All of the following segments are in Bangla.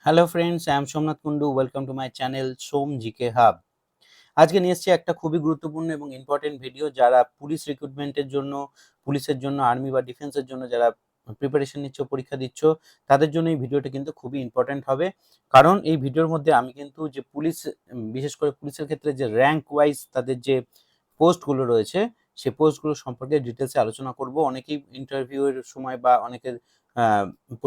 Hello friends, I am Somnath Kundu. Welcome to my channel Som GK hub. আজকে নিয়ে এসেছি একটা খুবই গুরুত্বপূর্ণ এবং ইম্পর্টেন্ট ভিডিও। যারা পুলিশ রিক্রুটমেন্টের জন্য, পুলিশের জন্য, আর্মি বা ডিফেন্সের জন্য যারা প্রিপারেশন নিচ্ছ, পরীক্ষা দিচ্ছ, তাদের জন্য এই ভিডিওটা কিন্তু খুবই ইম্পর্টেন্ট হবে। কারণ এই ভিডিওর মধ্যে আমি কিন্তু যে পুলিশ, বিশেষ করে পুলিশের ক্ষেত্রে যে র্যাঙ্ক ওয়াইজ তাদের যে পোস্টগুলো রয়েছে, সেই পোস্টগুলো সম্পর্কে ডিটেলসে আলোচনা করব। অনেকেই ইন্টারভিউয়ের সময় বা অনেকের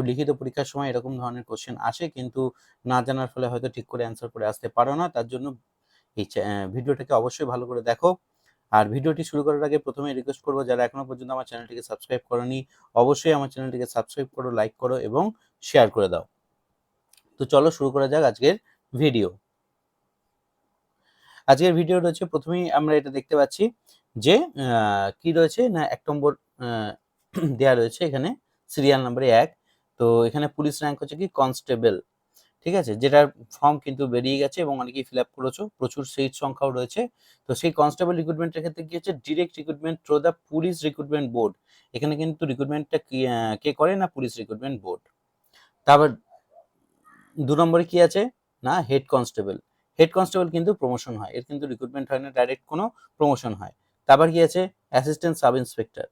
লিখিত পরীক্ষার সময় এরকম ধরনের কোশ্চেন আসে, কিন্তু না জানার ফলে হয়তো ঠিক করে অ্যান্সার করে আসতে পারো না। তার জন্য এই ভিডিওটাকে অবশ্যই ভালো করে দেখো। আর ভিডিওটি শুরু করার আগে প্রথমে রিকোয়েস্ট করবো, যারা এখনো পর্যন্ত আমার চ্যানেলটিকে সাবস্ক্রাইব করোনি, অবশ্যই আমার চ্যানেলটিকে সাবস্ক্রাইব করো, লাইক করো এবং শেয়ার করে দাও। তো চলো শুরু করা যাক আজকের ভিডিও। আজকের ভিডিও রয়েছে, প্রথমেই আমরা এটা দেখতে পাচ্ছি যে কি রয়েছে না, 1 নম্বর দেয়া রয়েছে এখানে, সিরিয়াল নাম্বারে 1। তো এখানে পুলিশ র্যাঙ্ক হচ্ছে কি কনস্টেবল, ঠিক আছে, যেটার ফর্ম কিন্তু বেরিয়ে গেছে এবং অনেকেই ফিল আপ করেছো, প্রচুর সিট সংখ্যাও রয়েছে। তো সেই কনস্টেবল রিক্রুটমেন্টের ক্ষেত্রে কি হচ্ছে, direct recruitment through the police recruitment board. এখানে কিন্তু রিক্রুটমেন্টটা কে করে না, পুলিশ রিক্রুটমেন্ট বোর্ড। তারপর 2 নম্বরে কি আছে না, হেড কনস্টেবল। হেড কনস্টেবল কিন্তু প্রমোশন হয়, এর কিন্তু রিক্রুটমেন্ট হয় না, ডাইরেক্ট কোনো প্রমোশন হয়। তারপর কি আছে, অ্যাসিস্ট্যান্ট সাব ইন্সপেক্টর।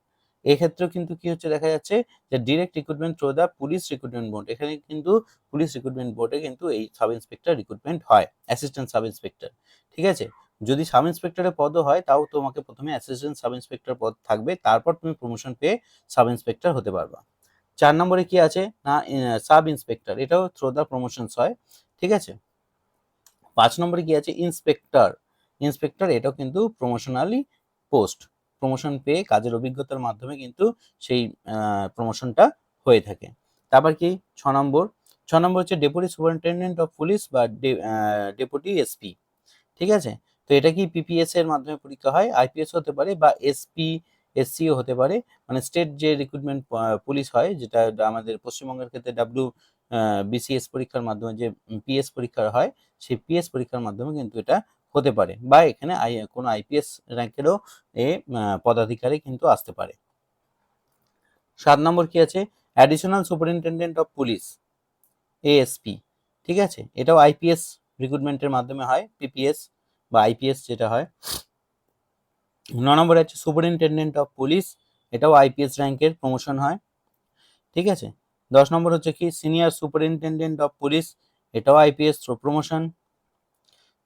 এই ক্ষেত্রেও কিন্তু কি হচ্ছে, দেখা যাচ্ছে যে direct recruitment through the police recruitment board. এখানে কিন্তু পুলিশ রিক্রুটমেন্ট বোর্ডে কিন্তু এই সাব ইন্সপেক্টর রিক্রুটমেন্ট হয়, অ্যাসিস্ট্যান্ট সাব ইন্সপেক্টর। ঠিক আছে, যদি সাব ইন্সপেক্টরের পদও হয়, তাও তোমাকে প্রথমে অ্যাসিস্ট্যান্ট সাব ইন্সপেক্টর পদ থাকবে, তারপর তুমি প্রমোশন পেয়ে সাব ইন্সপেক্টর হতে পারবা। 4 নম্বরে কি আছে না, সাব ইন্সপেক্টর, এটাও থ্রু দ্য প্রমোশনস হয়। ঠিক আছে, 5 নম্বরে কি আছে, ইন্সপেক্টর। ইন্সপেক্টর এটাও কিন্তু প্রমোশনালি পোস্ট, প্রমোশন পেয়ে কাজের অভিজ্ঞতার মাধ্যমে কিন্তু সেই প্রমোশনটা হয়ে থাকে। তারপর কি 6 নম্বর, 6 নম্বর হচ্ছে ডেপুটি সুপারিনটেন্ডেন্ট অফ পুলিশ বা ডেপুটি এসপি। ঠিক আছে, তো এটা কি পিপিএস এর মাধ্যমে পরীক্ষা হয়, আইপিএস হতে পারে বা এসপি এসসিও হতে পারে। মানে স্টেট যে রিক্রুটমেন্ট পুলিশ হয়, যেটা আমাদের পশ্চিমবঙ্গের ক্ষেত্রে বিসিএস পরীক্ষার মাধ্যমে যে পিএস পরীক্ষা হয়, সেই পিএস পরীক্ষার মাধ্যমে কিন্তু এটা হতে পারে, বা এখানে কোনো আইপিএস র্যাঙ্কেরও পদাধিকারী কিন্তু আসতে পারে। 7 নম্বর কি আছে, additional superintendent of police, ASP. ঠিক আছে, এটাও আইপিএস রিক্রুটমেন্টের মাধ্যমে হয়, পিপিএস বা আইপিএস যেটা হয়। 9 নম্বরে আছে সুপারিনটেন্ডেন্ট অফ পুলিশ, এটাও আইপিএস র্যাঙ্কের প্রমোশন হয়। ঠিক আছে, 10 নম্বর হচ্ছে কি সিনিয়র সুপারিনটেন্ডেন্ট অফ পুলিশ, এটাও আইপিএস প্রমোশন।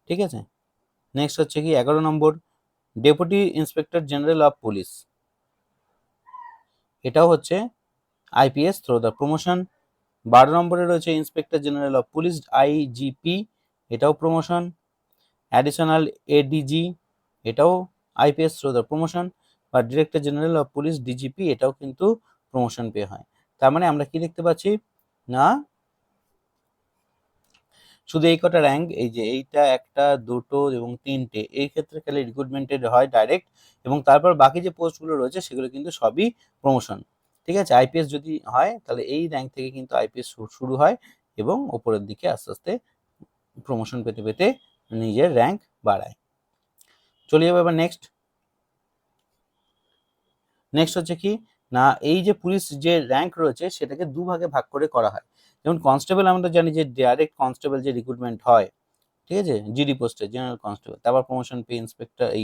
ঠিক আছে, নেক্সট হচ্ছে কি 11 number deputy inspector general of police, এটাও হচ্ছে আইপিএস থ্রু দ্য প্রমোশন। 12 নম্বরে রয়েছে inspector general of police, IGP, এটাও প্রমোশন। অ্যাডিশনাল এডিজি, এটাও আইপিএস থ্রু দ্য প্রমোশন, বা director general of police, DGP, এটাও কিন্তু প্রমোশন পেয়ে হয়। তার মানে আমরা কি দেখতে পাচ্ছি না, শুধু এই কটা র্যাঙ্ক, এই যে এইটা, একটা, দুটো এবং তিনটে, এই ক্ষেত্রে খালি রিক্রুটমেন্টেড হয় ডাইরেক্ট, এবং তারপর বাকি যে পোস্টগুলো রয়েছে সেগুলো কিন্তু সবই প্রমোশন। ঠিক আছে, আইপিএস যদি হয় তাহলে এই র্যাঙ্ক থেকে কিন্তু আইপিএস শুরু হয় এবং ওপরের দিকে আস্তে আস্তে প্রমোশন পেতে পেতে নিজের র্যাঙ্ক বাড়ায়। চলে যাবো এবার নেক্সট। নেক্সট হচ্ছে কি না, এই যে পুলিশ যে র্যাঙ্ক রয়েছে সেটাকে দুভাগে ভাগ করে করা হয়। যেমন কনস্টেবল আমরা জানি যে ডাইরেক্ট কনস্টেবল যে রিক্রুটমেন্ট হয়, ঠিক আছে, জিডি পোস্টে জেনারেল কনস্টেবল, তারপর প্রমোশন পেয়ে ইন্সপেক্টর, এই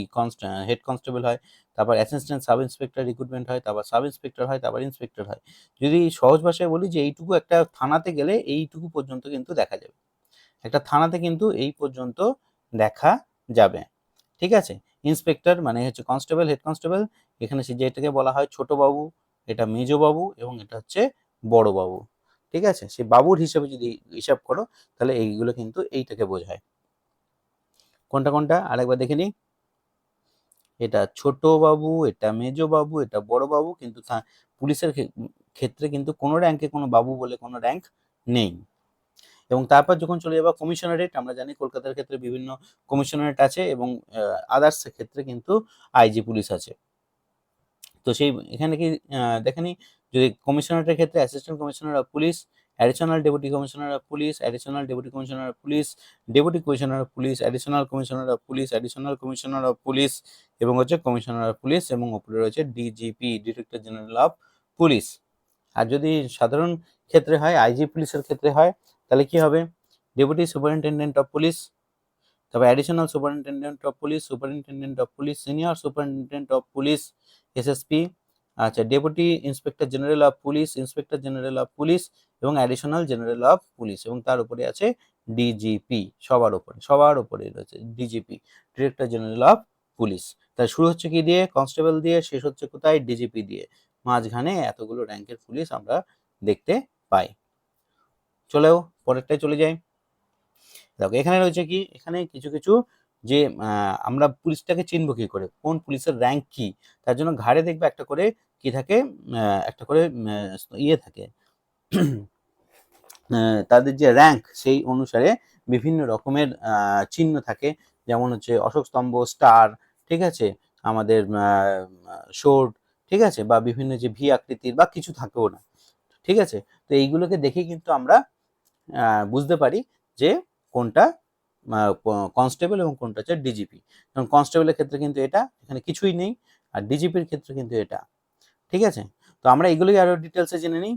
হেড কনস্টেবল হয়, তারপর অ্যাসিস্ট্যান্ট সাব ইন্সপেক্টর রিক্রুটমেন্ট হয়, তারপর সাব ইন্সপেক্টর হয়, তারপর ইন্সপেক্টর হয়। যদি সহজ ভাষায় বলি যে এইটুকু একটা থানাতে গেলে এইটুকু পর্যন্ত কিন্তু দেখা যাবে, একটা থানাতে কিন্তু এই পর্যন্ত দেখা যাবে। ঠিক আছে, ইন্সপেক্টর মানে হচ্ছে কনস্টেবল, হেড কনস্টেবল, এখানে সে যেটাকে বলা হয় ছোট বাবু, এটা মেজো বাবু এবং এটা হচ্ছে বড় বাবু। ঠিক আছে, সে বাবুর হিসেবে যদি হিসাব করো তাহলে এইগুলো কিন্তু এইটাকে বোঝায়। কোনটা কোনটা আরেকবার দেখে নিই, এটা ছোট বাবু, এটা মেজো বাবু, এটা বড় বাবু, কিন্তু পুলিশের ক্ষেত্রে কিন্তু কোনো র্যাঙ্কে কোনো বাবু বলে কোনো র্যাঙ্ক নেই। এবং তারপর যখন চলে যাবো কমিশনারেট, আমরা জানি কলকাতার ক্ষেত্রে বিভিন্ন কমিশনারেট আছে এবং আদার্স ক্ষেত্রে কিন্তু আইজি পুলিশ আছে। তো সেই এখানে কি দেখে নিই, যদি কমিশনারেটের ক্ষেত্রে assistant commissioner of police, additional deputy commissioner of police, additional deputy commissioner of police, deputy commissioner of police, additional commissioner of police, additional commissioner of police, এবং হচ্ছে কমিশনার অফ পুলিশ, এবং উপরে রয়েছে DGP, director general of police. আর যদি সাধারণ ক্ষেত্রে হয়, আইজি পুলিশের ক্ষেত্রে হয়, তাহলে কি হবে? ডেপুটি সুপারিনটেনডেন্ট অফ পুলিশ, তবে additional superintendent of police, superintendent of police, senior superintendent of police, SSP, আচ্ছা deputy inspector general of police, inspector general of police এবং অ্যাডিশনাল জেনারেল অফ পুলিশ, এবং তার উপরে আছে ডিজিপি, সবার উপরে রয়েছে DGP, director general of police. তাই শুরু হচ্ছে কি দিয়ে? কনস্টেবল দিয়ে, শেষ হচ্ছে কোথায়? ডিজিপি দিয়ে। মাঝখানে এতগুলো র্যাঙ্কের পুলিশ আমরা দেখতে পাই। চলেও পরেরটায় চলে যাই। দেখো এখানে রয়েছে কি, এখানে কিছু কিছু যে আমরা পুলিশটাকে চিনবো কি করে, কোন পুলিশের র্যাঙ্ক কি, তার জন্য ঘাড়ে দেখবে একটা করে কি থাকে, একটা করে ইয়ে থাকে, তাদের যে র্যাঙ্ক সেই অনুসারে বিভিন্ন রকমের চিহ্ন থাকে, যেমন হচ্ছে অশোক স্তম্ভ, স্টার, ঠিক আছে, আমাদের শোর্ড, ঠিক আছে, বা বিভিন্ন যে ভি আকৃতির বা কিছু থাকেও না, ঠিক আছে। তো এইগুলোকে দেখে কিন্তু আমরা বুঝতে পারি যে কোনটা কনস্টেবল এবং কোনটা হচ্ছে ডিজিপি। কারণ কনস্টেবলের ক্ষেত্রে কিন্তু এটা, এখানে কিছুই নেই, আর ডিজিপির ক্ষেত্রে কিন্তু এটা, ঠিক আছে। তো আমরা এগুলোই আরো ডিটেলসে জেনে নিই,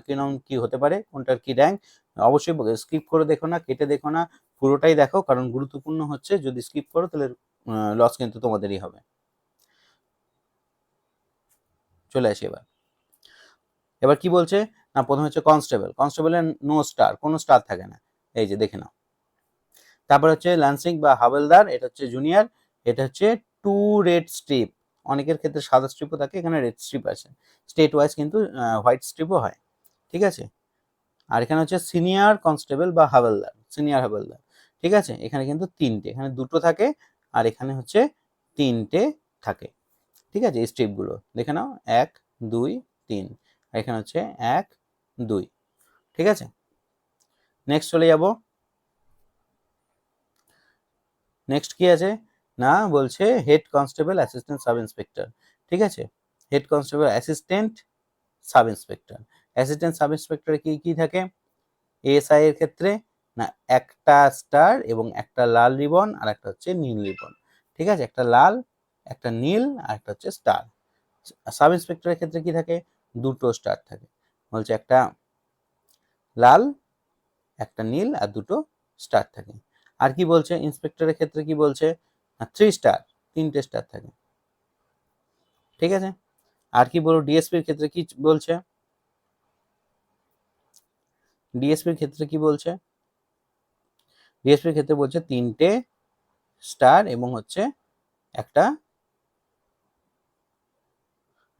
কিরকম কি হতে পারে, কোনটার কি র্যাঙ্ক। অবশ্যই স্কিপ করে দেখো না, কেটে দেখো না, পুরোটাই দেখো, কারণ গুরুত্বপূর্ণ হচ্ছে, যদি স্কিপ করো তাহলে লস কিন্তু তোমাদেরই হবে। চলে আসি এবার কি বলছে না, প্রথমে হচ্ছে কনস্টেবল, কনস্টেবলের নো স্টার, কোনো স্টার থাকে না, এই যে দেখে নাও। তারপর হচ্ছে ল্যান্সিং বা হাবেলদার, এটা হচ্ছে জুনিয়র, এটা হচ্ছে 2 রেড স্ট্রিপ, অনেকের ক্ষেত্রে সাদা স্ট্রিপও থাকে, এখানে রেড স্ট্রিপ আছে, স্টেট ওয়াইজ কিন্তু হোয়াইট স্ট্রিপও হয়, ঠিক আছে। আর এখানে হচ্ছে সিনিয়র কনস্টেবল বা হাবেলদার, সিনিয়র হাবেলদার, ঠিক আছে, এখানে কিন্তু 3টে, এখানে 2টো থাকে আর এখানে হচ্ছে 3টে থাকে, ঠিক আছে। এই স্ট্রিপগুলো দেখে নাও, 1 2 3, আর এখানে হচ্ছে 1 2, ঠিক আছে। নেক্সট চলে যাব, নেক্সট কি আছে না, বলছে head constable assistant sub inspector, ঠিক আছে, head constable assistant sub inspector, assistant sub ইন্সপেক্টরে কি কি থাকে এএসআই এর ক্ষেত্রে, না একটা স্টার এবং একটা লাল রিবন আর একটা হচ্ছে নীল রিবন, ঠিক আছে, একটা লাল, একটা নীল আর একটা হচ্ছে স্টার। সাব ইন্সপেক্টরের ক্ষেত্রে কি থাকে, 2টো স্টার থাকে, বলছে একটা লাল, একটা নীল আর 2টো স্টার থাকে। আর কি বলছে ইন্সপেক্টরের ক্ষেত্রে, কি বলছে, 3 স্টার, 3টে স্টার থাকে, ঠিক আছে। আর কি বলবো, ডিএসপির ক্ষেত্রে কি বলছে, ডিএসপির ক্ষেত্রে কি বলছে, ডিএসপির ক্ষেত্রে বলছে 3টে স্টার এবং হচ্ছে একটা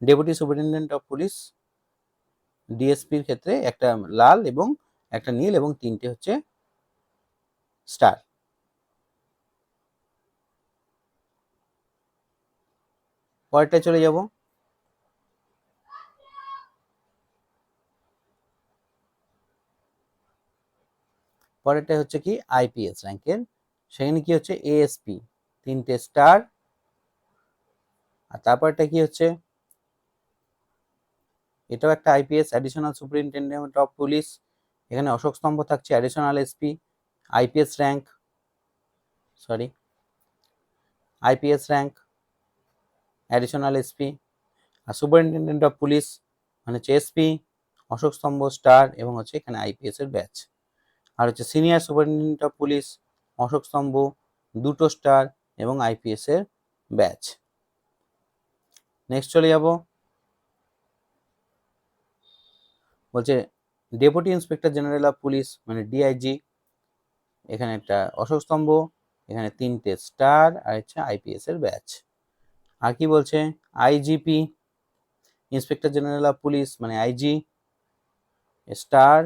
ডেপুটি সুপারিনটেন্ডেন্ট অফ পুলিশ, ডিএসপির ক্ষেত্রে একটা লাল এবং একটা নীল এবং 3টে হচ্ছে স্টার। পরেরটা চলে যাব, পরেরটা হচ্ছে কি আইপিএস র্যাঙ্কের, সেখানে কি হচ্ছে এএসপি 3টে স্টার, আর তারপরটা কি হচ্ছে, এটাও একটা IPS additional superintendent of police, এখানে অশোক স্তম্ভ থাকছে additional SP, IPS rank, sorry IPS rank additional SP, আর সুপারিনটেন্ডেন্ট অফ পুলিশ মানে হচ্ছে এসপি, অশোক স্তম্ভ স্টার এবং হচ্ছে এখানে আইপিএস এর ব্যাচ। আর হচ্ছে senior superintendent of police, Ashok Stambh, 2টো স্টার এবং আইপিএস এর ব্যাচ। নেক্সট চলে যাব, বলছে deputy inspector general of police মানে ডিআইজি, এখানে একটা অশোক স্তম্ভ, এখানে 3টে স্টার আর হচ্ছে আইপিএস এর ব্যাচ। আর কি বলছে IGP inspector general of police মানে আইজি, স্টার,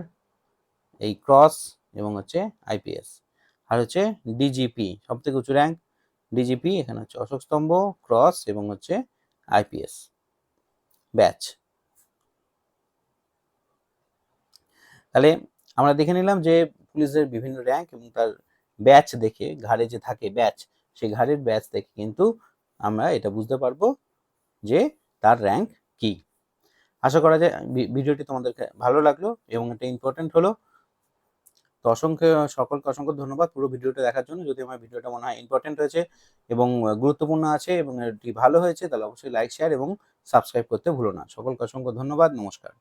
এই ক্রস এবং হচ্ছে আইপিএস। আর হচ্ছে ডিজিপি সব থেকে উঁচু র্যাঙ্ক, ডিজিপি এখানে হচ্ছে অশোক স্তম্ভ, ক্রস এবং হচ্ছে আইপিএস ব্যাচ। তাহলে আমরা দেখে নিলাম যে পুলিশের বিভিন্ন র্যাঙ্ক এবং তার ব্যাচ দেখে, ঘাড়ে যে থাকে ব্যাচ, সেই ঘাড়ের ব্যাচ দেখে কিন্তু আমরা এটা বুঝতে পারবো যে তার র্যাঙ্ক কি। আশা করা যায় ভিডিওটি তোমাদেরকে ভালো লাগলো এবং এটা ইম্পর্টেন্ট হলো। তো সকলকে অসংখ্য ধন্যবাদ পুরো ভিডিওটা দেখার জন্য। যদি আমার ভিডিওটা মনে হয় ইম্পর্টেন্ট হয়েছে এবং গুরুত্বপূর্ণ আছে এবং এটি ভালো হয়েছে, তাহলে অবশ্যই লাইক, শেয়ার এবং সাবস্ক্রাইব করতে ভুলো না। সকলকে অসংখ্য ধন্যবাদ, নমস্কার।